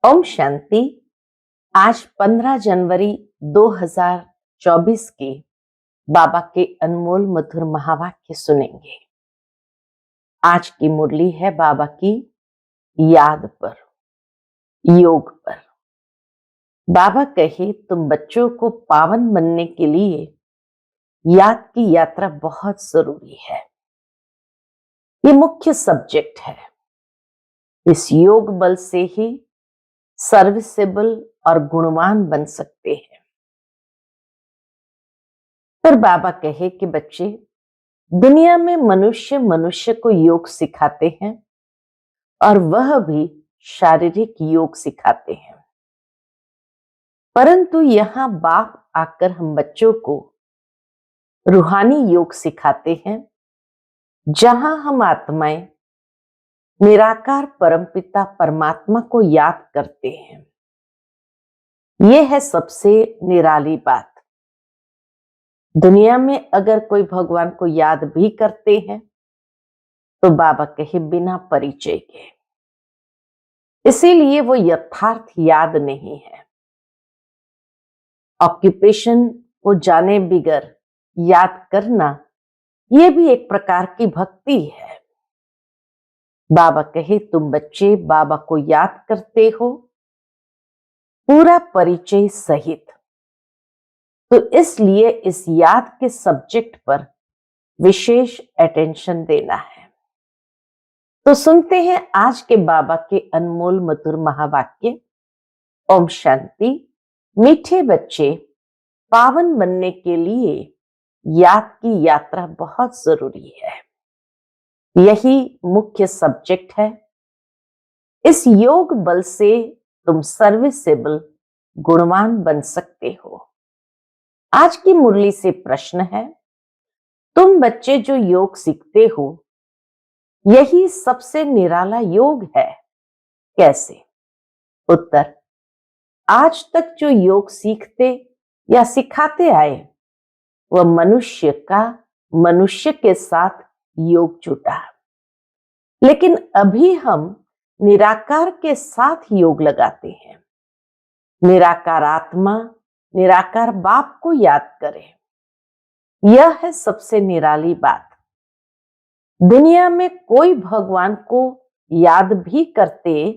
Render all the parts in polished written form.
ओम शांति। आज 15 जनवरी 2024 की बाबा के अनमोल मधुर महावाक्य सुनेंगे। आज की मुरली है बाबा की याद पर, योग पर। बाबा कहे तुम बच्चों को पावन बनने के लिए याद की यात्रा बहुत जरूरी है। ये मुख्य सब्जेक्ट है। इस योग बल से ही सर्विसेबल और गुणवान बन सकते हैं। पर बाबा कहे कि बच्चे, दुनिया में मनुष्य मनुष्य को योग सिखाते हैं और वह भी शारीरिक योग सिखाते हैं, परंतु यहां बाप आकर हम बच्चों को रूहानी योग सिखाते हैं, जहां हम आत्माएं निराकार परमपिता परमात्मा को याद करते हैं। यह है सबसे निराली बात। दुनिया में अगर कोई भगवान को याद भी करते हैं तो बाबा कहे बिना परिचय के, इसीलिए वो यथार्थ याद नहीं है। ऑक्यूपेशन को जाने बिगर याद करना, यह भी एक प्रकार की भक्ति है। बाबा कहे तुम बच्चे बाबा को याद करते हो पूरा परिचय सहित, तो इसलिए इस याद के सब्जेक्ट पर विशेष अटेंशन देना है। तो सुनते हैं आज के बाबा के अनमोल मधुर महावाक्य। ओम शांति। मीठे बच्चे, पावन बनने के लिए याद की यात्रा बहुत जरूरी है। यही मुख्य सब्जेक्ट है। इस योग बल से तुम सर्विसेबल गुणवान बन सकते हो। आज की मुरली से प्रश्न है, तुम बच्चे जो योग सीखते हो यही सबसे निराला योग है, कैसे? उत्तर, आज तक जो योग सीखते या सिखाते आए वह मनुष्य का मनुष्य के साथ योग जुटा, लेकिन अभी हम निराकार के साथ योग लगाते हैं। निराकार आत्मा, निराकार बाप को याद करें। यह है सबसे निराली बात। दुनिया में कोई भगवान को याद भी करते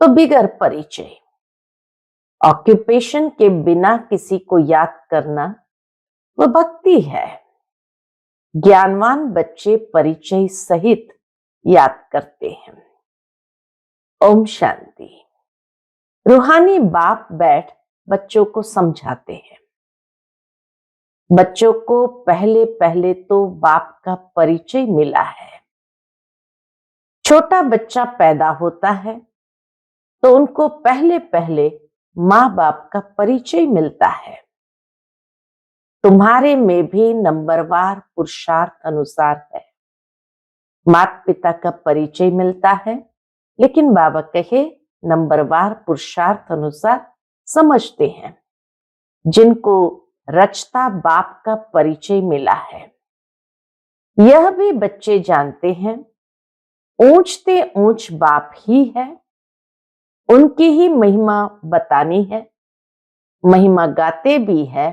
तो बिगर परिचय। ऑक्यूपेशन के बिना किसी को याद करना वह भक्ति है। ज्ञानवान बच्चे परिचय सहित याद करते हैं। ओम शांति। रूहानी बाप बैठ बच्चों को समझाते हैं। बच्चों को पहले पहले तो बाप का परिचय मिला है। छोटा बच्चा पैदा होता है तो उनको पहले पहले माँ बाप का परिचय मिलता है। तुम्हारे में भी नंबरवार पुरुषार्थ अनुसार है। माता पिता का परिचय मिलता है, लेकिन बाबा कहे नंबरवार पुरुषार्थ अनुसार समझते हैं। जिनको रचता बाप का परिचय मिला है, यह भी बच्चे जानते हैं ऊंचते ऊंच बाप ही है। उनकी ही महिमा बतानी है। महिमा गाते भी है,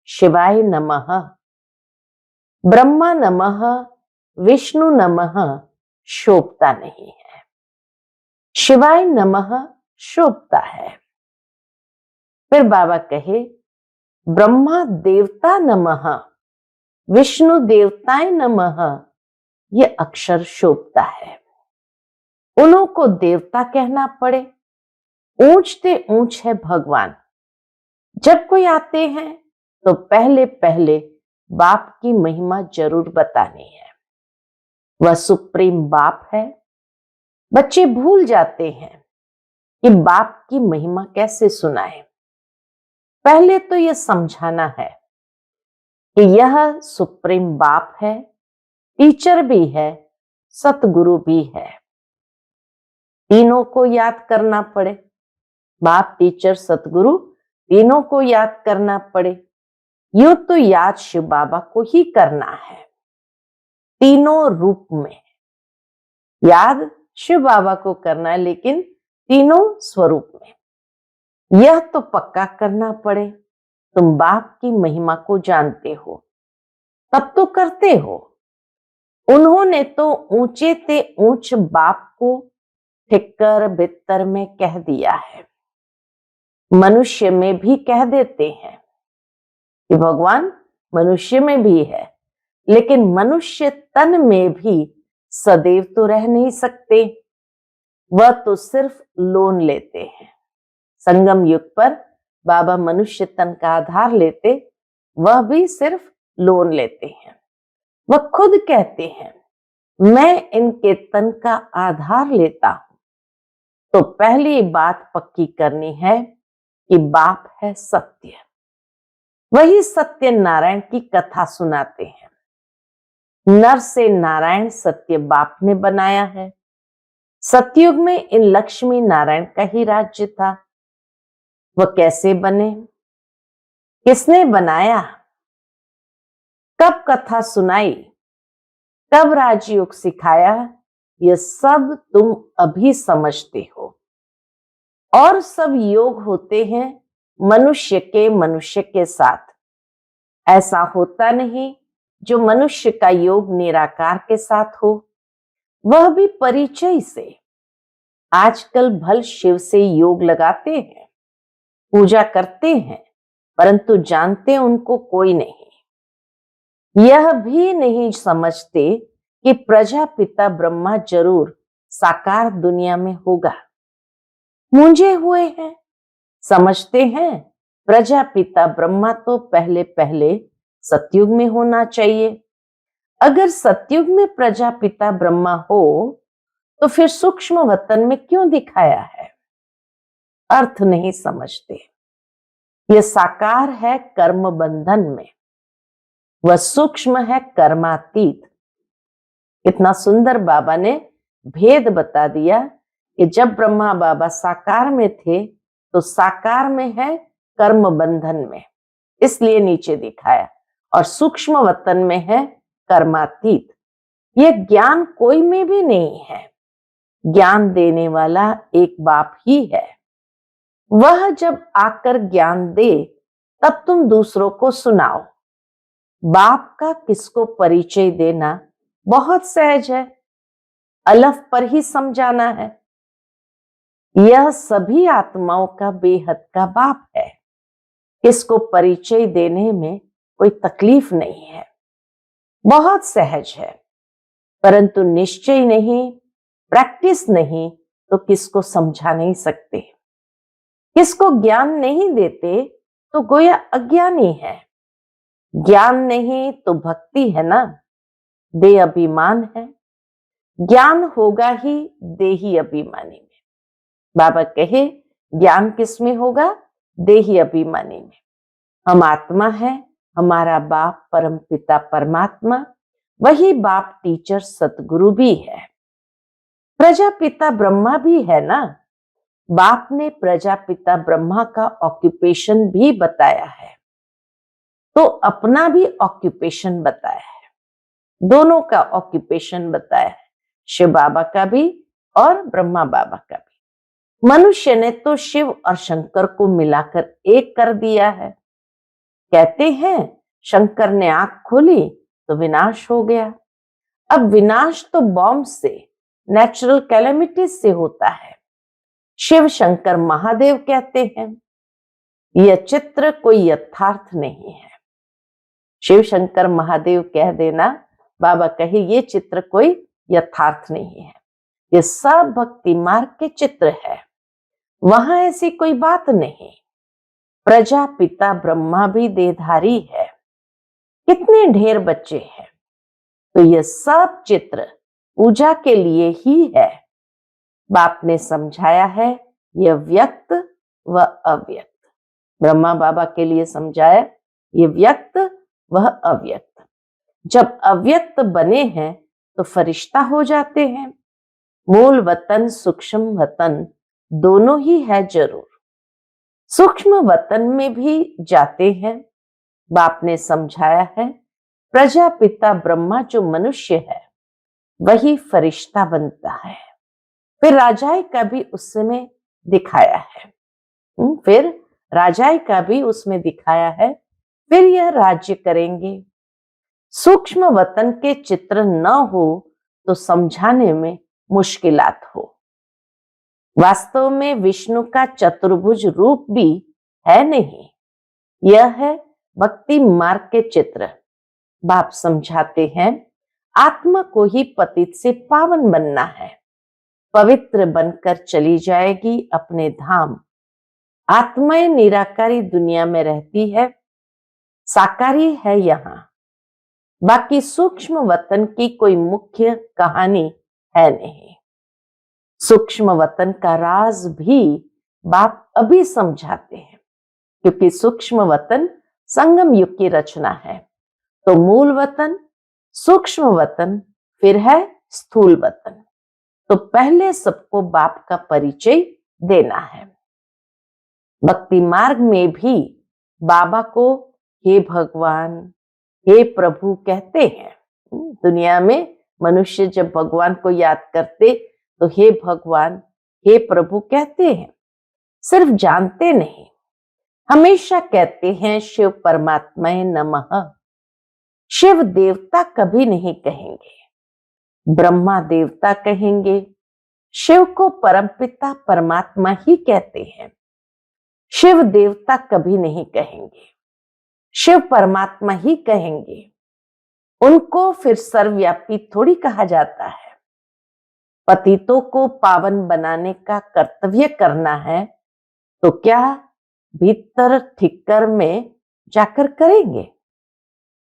शिवाय नमः, ब्रह्मा नमः, विष्णु नमः शोभता नहीं है, शिवाय नमः शोभता है। फिर बाबा कहे ब्रह्मा देवता नमः, विष्णु देवताय नमः, ये अक्षर शोभता है। उन्हों को देवता कहना पड़े, ऊंचते ऊंच है भगवान। जब कोई आते हैं तो पहले पहले बाप की महिमा जरूर बतानी है। वह सुप्रीम बाप है। बच्चे भूल जाते हैं कि बाप की महिमा कैसे सुनाए। पहले तो यह समझाना है कि यह सुप्रीम बाप है, टीचर भी है, सतगुरु भी है। तीनों को याद करना पड़े। बाप, टीचर, सतगुरु तीनों को याद करना पड़े। यूं तो याद शिव बाबा को ही करना है। तीनों रूप में याद शिव बाबा को करना है, लेकिन तीनों स्वरूप में। यह तो पक्का करना पड़े, तुम बाप की महिमा को जानते हो, तब तो करते हो। उन्होंने तो ऊंचे ते ऊंच बाप को ठिक्कर बित्तर में कह दिया है। मनुष्य में भी कह देते हैं कि भगवान मनुष्य में भी है, लेकिन मनुष्य तन में भी सदैव तो रह नहीं सकते, वह तो सिर्फ लोन लेते हैं। संगम युग पर बाबा मनुष्य तन का आधार लेते, वह भी सिर्फ लोन लेते हैं। वह खुद कहते हैं मैं इनके तन का आधार लेता हूं। तो पहली बात पक्की करनी है कि बाप है सत्य। वही सत्य नारायण की कथा सुनाते हैं। नर से नारायण सत्य बाप ने बनाया है। सतयुग में इन लक्ष्मी नारायण का ही राज्य था। वह कैसे बने, किसने बनाया, कब कथा सुनाई, कब राजयोग सिखाया, यह सब तुम अभी समझते हो। और सब योग होते हैं मनुष्य के साथ। ऐसा होता नहीं जो मनुष्य का योग निराकार के साथ हो, वह भी परिचय से। आजकल भल शिव से योग लगाते हैं, पूजा करते हैं, परंतु जानते उनको कोई नहीं। यह भी नहीं समझते कि प्रजापिता ब्रह्मा जरूर साकार दुनिया में होगा। मूंझे हुए हैं, समझते हैं प्रजापिता ब्रह्मा तो पहले पहले सतयुग में होना चाहिए। अगर सतयुग में प्रजापिता ब्रह्मा हो तो फिर सूक्ष्म वतन में क्यों दिखाया है? अर्थ नहीं समझते। यह साकार है कर्म बंधन में, वह सूक्ष्म है कर्मातीत। इतना सुंदर बाबा ने भेद बता दिया कि जब ब्रह्मा बाबा साकार में थे तो साकार में है कर्म बंधन में, इसलिए नीचे दिखाया, और सूक्ष्म वतन में है कर्मातीत। यह ज्ञान कोई में भी नहीं है, ज्ञान देने वाला एक बाप ही है। वह जब आकर ज्ञान दे तब तुम दूसरों को सुनाओ। बाप का किसको परिचय देना बहुत सहज है, अलफ पर ही समझाना है। यह सभी आत्माओं का बेहद का बाप है, इसको परिचय देने में कोई तकलीफ नहीं है, बहुत सहज है। परंतु निश्चय नहीं, प्रैक्टिस नहीं तो किसको समझा नहीं सकते। किसको ज्ञान नहीं देते तो गोया अज्ञानी है। ज्ञान नहीं तो भक्ति है ना, दे अभिमान है। ज्ञान होगा ही देही अभिमानी में। बाबा कहे ज्ञान किस में होगा? देही अभिमानी में। हम आत्मा है, हमारा बाप परम पिता परमात्मा, वही बाप टीचर सतगुरु भी है। प्रजापिता ब्रह्मा भी है ना। बाप ने प्रजापिता ब्रह्मा का ऑक्यूपेशन भी बताया है, तो अपना भी ऑक्यूपेशन बताया है, दोनों का ऑक्यूपेशन बताया है, शिव बाबा का भी और ब्रह्मा बाबा का भी। मनुष्य ने तो शिव और शंकर को मिलाकर एक कर दिया है। कहते हैं शंकर ने आंख खोली तो विनाश हो गया। अब विनाश तो बॉम्ब से, नेचुरल कैलेमिटीज से होता है। शिव शंकर महादेव कहते हैं। यह चित्र कोई यथार्थ नहीं है। शिव शंकर महादेव कह देना, बाबा कहे ये चित्र कोई यथार्थ नहीं है, ये सब भक्ति मार्ग के चित्र है, वहां ऐसी कोई बात नहीं। प्रजापिता ब्रह्मा भी देहधारी है, कितने ढेर बच्चे हैं, तो ये सब चित्र पूजा के लिए ही है। बाप ने समझाया है यह व्यक्त व अव्यक्त। ब्रह्मा बाबा के लिए समझाया ये व्यक्त वह अव्यक्त। जब अव्यक्त बने हैं तो फरिश्ता हो जाते हैं। मूल वतन सूक्ष्म वतन दोनों ही है जरूर। सूक्ष्म वतन में भी जाते हैं। बाप ने समझाया है प्रजापिता ब्रह्मा जो मनुष्य है वही फरिश्ता बनता है, फिर राजाई का भी उसमें दिखाया है। फिर राजाई का भी उसमें दिखाया है। फिर यह राज्य करेंगे। सूक्ष्म वतन के चित्र न हो तो समझाने में मुश्किलात हो। वास्तव में विष्णु का चतुर्भुज रूप भी है नहीं, यह है भक्ति मार्ग के चित्र। बाप समझाते हैं आत्मा को ही पतित से पावन बनना है, पवित्र बनकर चली जाएगी अपने धाम। आत्माएं निराकारी दुनिया में रहती है, साकारी है यहाँ। बाकी सूक्ष्म वतन की कोई मुख्य कहानी है नहीं। सूक्ष्म वतन का राज भी बाप अभी समझाते हैं, क्योंकि सूक्ष्म वतन संगम युग की रचना है। तो मूल वतन, सूक्ष्म वतन, फिर है स्थूल वतन। तो पहले सबको बाप का परिचय देना है। भक्ति मार्ग में भी बाबा को हे भगवान, हे प्रभु कहते हैं। दुनिया में मनुष्य जब भगवान को याद करते तो हे भगवान, हे प्रभु कहते हैं, सिर्फ जानते नहीं, हमेशा कहते हैं शिव परमात्माए नमः। शिव देवता कभी नहीं कहेंगे, ब्रह्मा देवता कहेंगे। शिव को परमपिता परमात्मा ही कहते हैं, शिव देवता कभी नहीं कहेंगे, शिव परमात्मा ही कहेंगे। उनको फिर सर्वव्यापी थोड़ी कहा जाता है। पतितों को पावन बनाने का कर्तव्य करना है तो क्या भीतर ठिक्कर में जाकर करेंगे?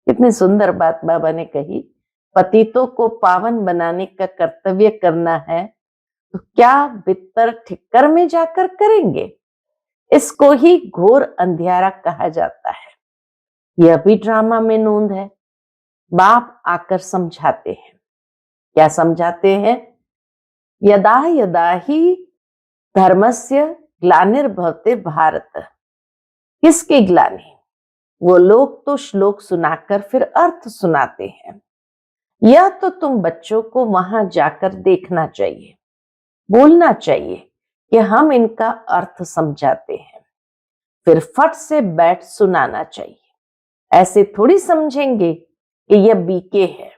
कितनी सुंदर बात बाबा ने कही। पतितों को पावन बनाने का कर्तव्य करना है तो क्या भीतर ठिक्कर में जाकर करेंगे? इसको ही घोर अंधियारा कहा जाता है। यह भी ड्रामा में नूंद है। बाप आकर समझाते हैं। क्या समझाते हैं? यदा यदा ही धर्मस्य ग्लानिर्भवते भारत। किसकी ग्लानि? वो लोग तो श्लोक सुनाकर फिर अर्थ सुनाते हैं। यह तो तुम बच्चों को वहां जाकर देखना चाहिए, बोलना चाहिए कि हम इनका अर्थ समझाते हैं, फिर फट से बैठ सुनाना चाहिए। ऐसे थोड़ी समझेंगे कि यह बीके है,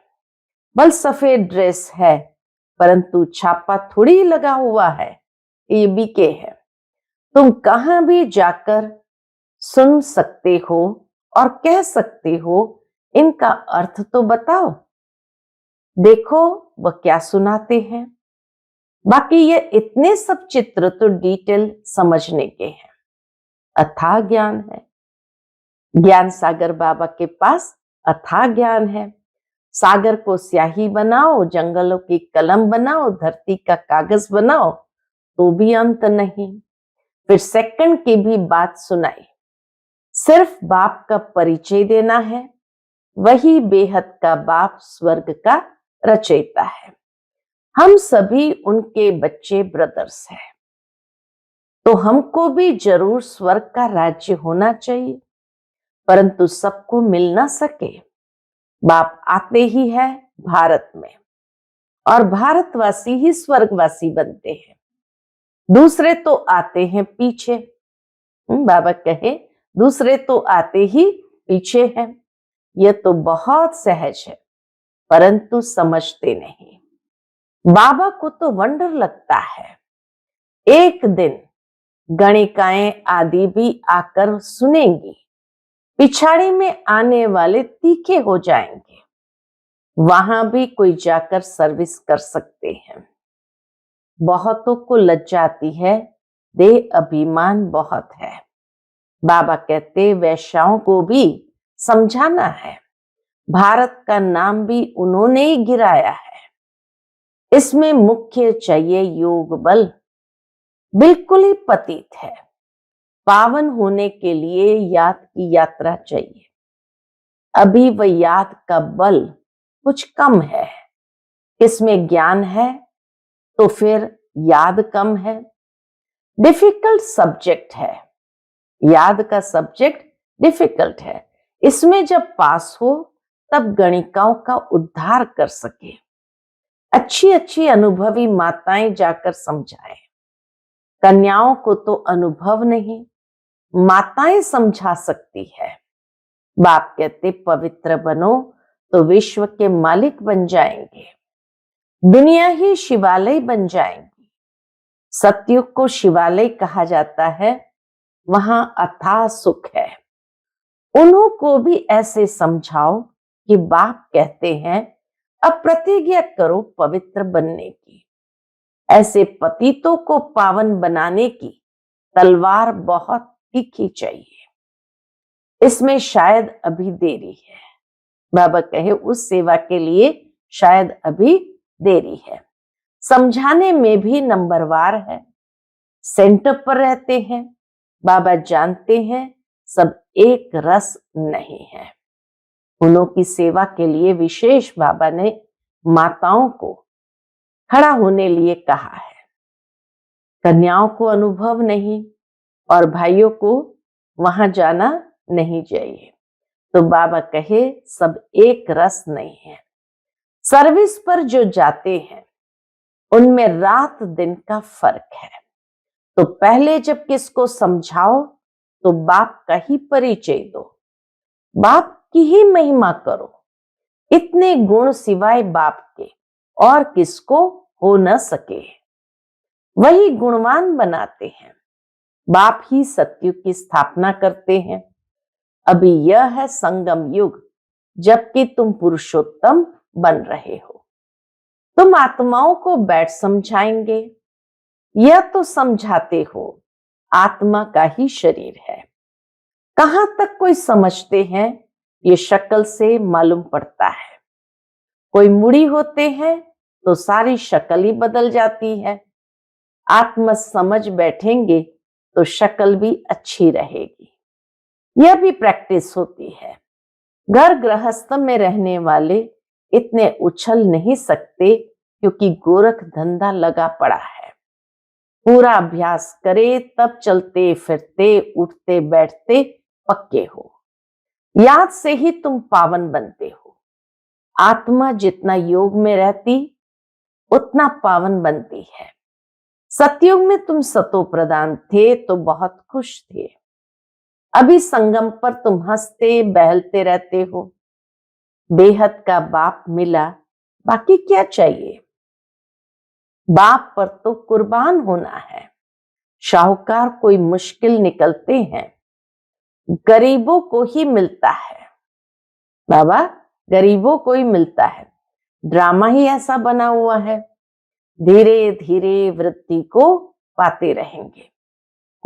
बल सफेद ड्रेस है, परंतु छापा थोड़ी लगा हुआ है कि ये बीके है। तुम कहां भी जाकर सुन सकते हो और कह सकते हो, इनका अर्थ तो बताओ। देखो वह क्या सुनाते हैं। बाकी ये इतने सब चित्र तो डिटेल समझने के हैं। अथाह ज्ञान है। ज्ञान सागर बाबा के पास अथाह ज्ञान है। सागर को स्याही बनाओ, जंगलों की कलम बनाओ, धरती का कागज बनाओ, तो भी अंत नहीं। फिर सेकंड की भी बात सुनाई। सिर्फ बाप का परिचय देना है। वही बेहद का बाप स्वर्ग का रचयिता है। हम सभी उनके बच्चे ब्रदर्स हैं, तो हमको भी जरूर स्वर्ग का राज्य होना चाहिए, परंतु सबको मिल ना सके। बाप आते ही है भारत में, और भारतवासी ही स्वर्गवासी बनते हैं। दूसरे तो आते हैं पीछे। बाबा कहे दूसरे तो आते ही पीछे हैं। यह तो बहुत सहज है, परंतु समझते नहीं। बाबा को तो वंडर लगता है। एक दिन गणिकाएं आदि भी आकर सुनेंगी, पिछाड़ी में आने वाले तीखे हो जाएंगे। वहां भी कोई जाकर सर्विस कर सकते हैं। बहुतों को लज्जा आती है, देह अभिमान बहुत है। बाबा कहते वैश्याओं को भी समझाना है। भारत का नाम भी उन्होंने ही गिराया है। इसमें मुख्य चाहिए योग बल। बिल्कुल ही पतित है। पावन होने के लिए याद की यात्रा चाहिए। अभी वह याद का बल कुछ कम है। इसमें ज्ञान है तो फिर याद कम है। डिफिकल्ट सब्जेक्ट है। याद का सब्जेक्ट डिफिकल्ट है। इसमें जब पास हो तब गणिकाओं का उद्धार कर सके। अच्छी अच्छी अनुभवी माताएं जाकर समझाएं। कन्याओं को तो अनुभव नहीं, माताएं समझा सकती है। बाप कहते पवित्र बनो तो विश्व के मालिक बन जाएंगे, दुनिया ही शिवालय बन जाएंगी। सतयुग को शिवालय कहा जाता है, वहां अथाह सुख है। उन्हों को भी ऐसे समझाओ कि बाप कहते हैं अब प्रतिज्ञा करो पवित्र बनने की। ऐसे पतितों को पावन बनाने की तलवार बहुत तीखी चाहिए। इसमें शायद अभी देरी है। बाबा कहे उस सेवा के लिए शायद अभी देरी है। समझाने में भी नंबरवार है, सेंटर पर रहते हैं। बाबा जानते हैं सब एक रस नहीं है। उन्हों की सेवा के लिए विशेष बाबा ने माताओं को खड़ा होने लिए कहा है। कन्याओं को अनुभव नहीं और भाइयों को वहां जाना नहीं चाहिए। तो बाबा कहे सब एक रस नहीं है। सर्विस पर जो जाते हैं उनमें रात दिन का फर्क है। तो पहले जब किसको समझाओ तो बाप का ही परिचय दो, बाप की ही महिमा करो। इतने गुण सिवाय बाप के और किसको हो न सके, वही गुणवान बनाते हैं। बाप ही सतयुग की स्थापना करते हैं। अभी यह है संगम युग, जबकि तुम पुरुषोत्तम बन रहे हो। तुम आत्माओं को बैठ समझाएंगे, यह तो समझाते हो आत्मा का ही शरीर है। कहां तक कोई समझते हैं ये शक्ल से मालूम पड़ता है। कोई मुड़ी होते हैं तो सारी शक्ल ही बदल जाती है। आत्म समझ बैठेंगे तो शक्ल भी अच्छी रहेगी। यह भी प्रैक्टिस होती है। घर गृहस्थ में रहने वाले इतने उछल नहीं सकते क्योंकि गोरख धंधा लगा पड़ा है। पूरा अभ्यास करे तब चलते फिरते उठते बैठते पक्के हो। याद से ही तुम पावन बनते हो। आत्मा जितना योग में रहती उतना पावन बनती है। सतयुग में तुम सतो प्रधान थे तो बहुत खुश थे। अभी संगम पर तुम हंसते बहलते रहते हो। बेहद का बाप मिला, बाकी क्या चाहिए। बाप पर तो कुर्बान होना है। शाहूकार कोई मुश्किल निकलते हैं, गरीबों को ही मिलता है। बाबा गरीबों को ही मिलता है। ड्रामा ही ऐसा बना हुआ है। धीरे धीरे वृद्धि को पाते रहेंगे।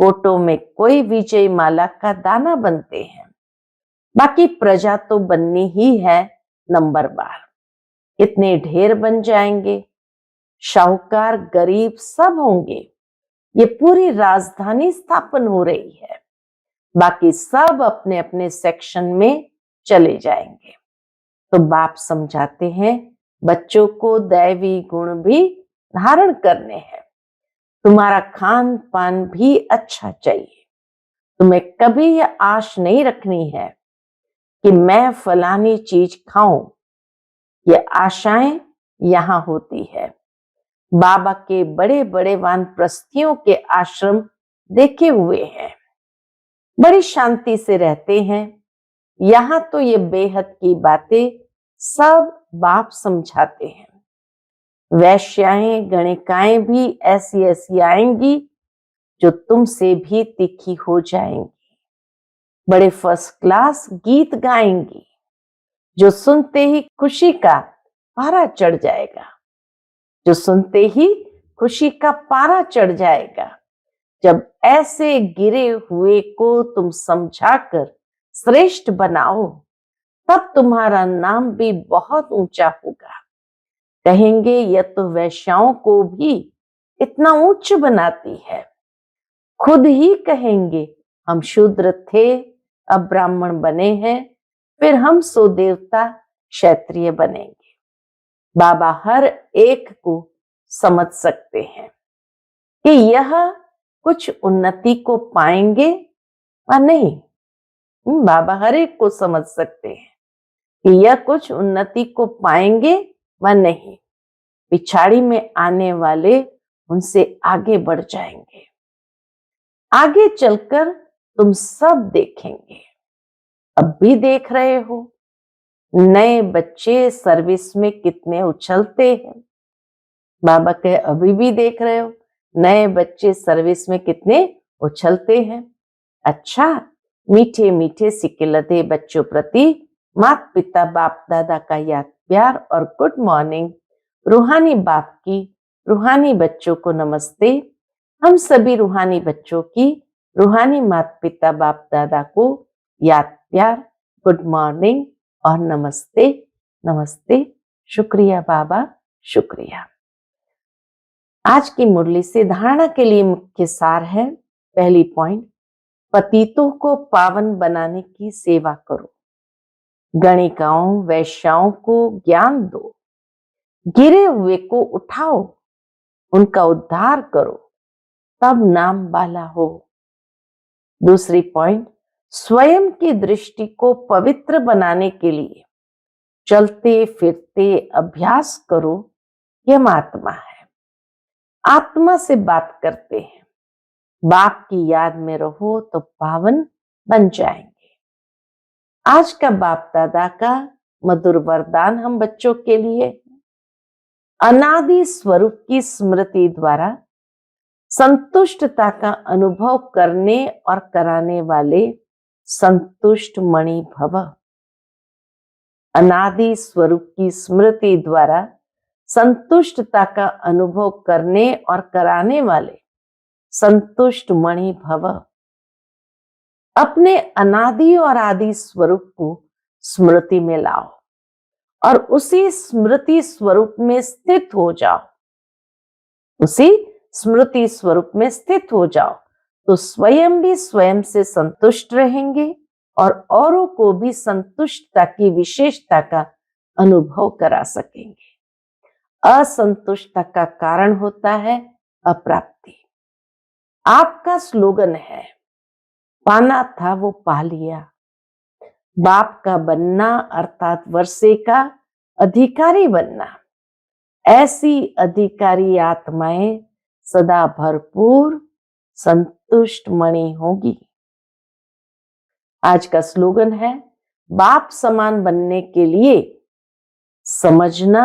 कोटों में कोई विजय माला का दाना बनते हैं, बाकी प्रजा तो बननी ही है नंबरवार। इतने ढेर बन जाएंगे, शाहूकार गरीब सब होंगे। ये पूरी राजधानी स्थापन हो रही है, बाकी सब अपने अपने सेक्शन में चले जाएंगे। तो बाप समझाते हैं बच्चों को दैवी गुण भी धारण करने हैं। तुम्हारा खान पान भी अच्छा चाहिए। तुम्हें कभी यह आश नहीं रखनी है कि मैं फलानी चीज खाऊं। ये आशाएं यहां होती है। बाबा के बड़े बड़े वानप्रस्थियों के आश्रम देखे हुए हैं, बड़ी शांति से रहते हैं। यहां तो ये बेहद की बातें सब बाप समझाते हैं। वैश्याएं गणिकाएं भी ऐसी ऐसी आएंगी जो तुमसे भी तीखी हो जाएंगी। बड़े फर्स्ट क्लास गीत गाएंगी जो सुनते ही खुशी का पारा चढ़ जाएगा। जो सुनते ही खुशी का पारा चढ़ जाएगा। जब ऐसे गिरे हुए को तुम समझाकर श्रेष्ठ बनाओ, तब तुम्हारा नाम भी बहुत ऊंचा होगा। कहेंगे यह तो वैश्याओं को भी इतना उच्च बनाती है। खुद ही कहेंगे हम शूद्र थे, अब ब्राह्मण बने हैं, फिर हम सो देवता क्षत्रिय बनेंगे। बाबा हर एक को समझ सकते हैं कि यह कुछ उन्नति को पाएंगे या नहीं। बाबा हर एक को समझ सकते हैं कि यह कुछ उन्नति को पाएंगे व नहीं। पिछाड़ी में आने वाले उनसे आगे बढ़ जाएंगे। आगे चलकर तुम सब देखेंगे, अब भी देख रहे हो, नए बच्चे सर्विस में कितने उछलते हैं। बाबा कहे अभी भी देख रहे हो, नए बच्चे सर्विस में कितने उछलते हैं। अच्छा, मीठे मीठे सिक्के लदे बच्चों प्रति माता पिता बाप दादा का याद प्यार और गुड मॉर्निंग। रूहानी बाप की रूहानी बच्चों को नमस्ते। हम सभी रूहानी बच्चों की रूहानी माता पिता बाप दादा को याद प्यार, गुड मॉर्निंग और नमस्ते। नमस्ते। शुक्रिया बाबा, शुक्रिया। आज की मुरली से धारणा के लिए मुख्य सार है। पहली पॉइंट, पतितों को पावन बनाने की सेवा करो, गणिकाओं वैश्याओं को ज्ञान दो, गिरे हुए को उठाओ, उनका उद्धार करो, तब नाम वाला हो। दूसरी पॉइंट, स्वयं की दृष्टि को पवित्र बनाने के लिए चलते फिरते अभ्यास करो। यह आत्मा है, आत्मा से बात करते हैं। बाप की याद में रहो तो पावन बन जाएंगे। आज का बाप दादा का मधुर वरदान हम बच्चों के लिए, अनादि स्वरूप की स्मृति द्वारा संतुष्टता का अनुभव करने और कराने वाले संतुष्ट मणि भव। अनादि स्वरूप की स्मृति द्वारा संतुष्टता का अनुभव करने और कराने वाले संतुष्ट मणि भव। अपने अनादि और आदि स्वरूप को स्मृति में लाओ और उसी स्मृति स्वरूप में स्थित हो जाओ। उसी स्मृति स्वरूप में स्थित हो जाओ तो स्वयं भी स्वयं से संतुष्ट रहेंगे और औरों को भी संतुष्टता की विशेषता का अनुभव करा सकेंगे। असंतुष्टता का कारण होता है अप्राप्ति। आपका स्लोगन है, पाना था वो पा लिया। बाप का बनना अर्थात वर्षे का अधिकारी बनना। ऐसी अधिकारी आत्माएं सदा भरपूर संतुष्ट मणि होगी। आज का स्लोगन है, बाप समान बनने के लिए समझना,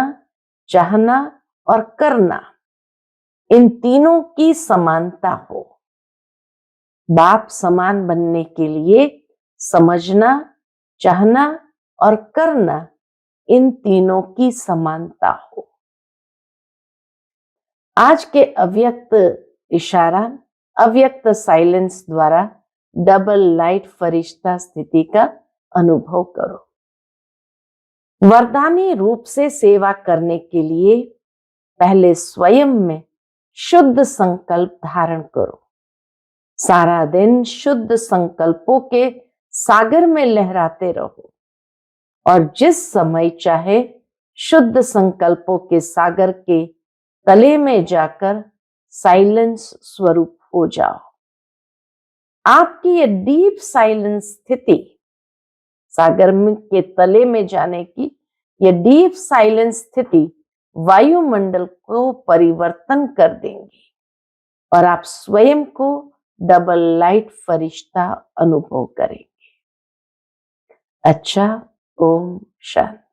चाहना और करना, इन तीनों की समानता हो। बाप समान बनने के लिए समझना, चाहना और करना, इन तीनों की समानता हो। आज के अव्यक्त इशारा, अव्यक्त साइलेंस द्वारा डबल लाइट फरिश्ता स्थिति का अनुभव करो। वरदानी रूप से सेवा करने के लिए पहले स्वयं में शुद्ध संकल्प धारण करो। सारा दिन शुद्ध संकल्पों के सागर में लहराते रहो और जिस समय चाहे शुद्ध संकल्पों के सागर के तले में जाकर साइलेंस स्वरूप हो जाओ। आपकी ये डीप साइलेंस स्थिति, सागर के तले में जाने की ये डीप साइलेंस स्थिति वायुमंडल को परिवर्तन कर देंगी और आप स्वयं को डबल लाइट फरिश्ता अनुभव करेंगे। अच्छा, ओम शांति।